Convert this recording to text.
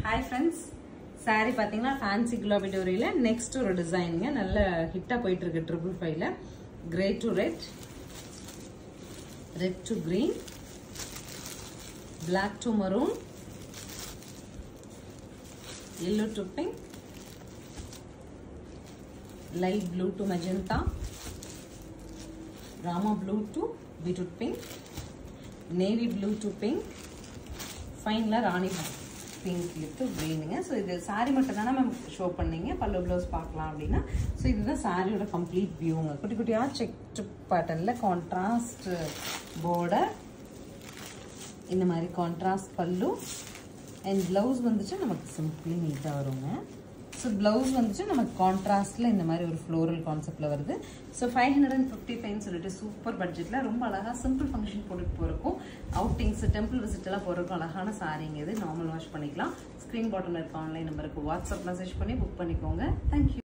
Hi friends, saree பாத்தீங்கன்னா fancy gulabi doriல next ஒரு டிசைன்ங்க நல்ல ஹிட்டா போயிட்டு இருக்கு 555 ல grey to red, red to green, black to maroon, yellow to pink, light blue to magenta, rama blue to beetroot pink, navy blue to pink, fine la rani pink with green. So this saree மட்டும் தான ma'am show பண்ணீங்க, பல்லு blouse பார்க்கலாம் அப்படினா. So இதுதான் சாரியோட complete வியூங்க. குட்டி குட்டியா செக் பேட்டர்ன்ல கான்ட்ராஸ்ட் border, இந்த மாதிரி கான்ட்ராஸ்ட் பல்லு and blouse வந்துச்சு நமக்கு சிம்பிளி நீட்டா வருங்க. So blouse வந்துச்சு நமக்கு கான்ட்ராஸ்ட்ல இந்த மாதிரி ஒரு floral கான்செப்ட்ல வருது. So 555 சொல்லிட்டு சூப்பர் பட்ஜெட்ல ரொம்ப அழகா சிம்பிள் ஃபங்க்ஷன் போட்டுட்டு போறக்கும், அவுட்டிங்ஸ் டெம்பிள் விசிட் எல்லாம் போறக்கும் அழகான சாரீங்க இது. நார்மல் வாஷ் பண்ணிக்கலாம். ஸ்கிரீன் பாட்டம்ல இருக்க ஆன்லைன் நம்பருக்கு வாட்ஸ்அப் மெசேஜ் பண்ணி புக் பண்ணிக்கோங்க. Thank you.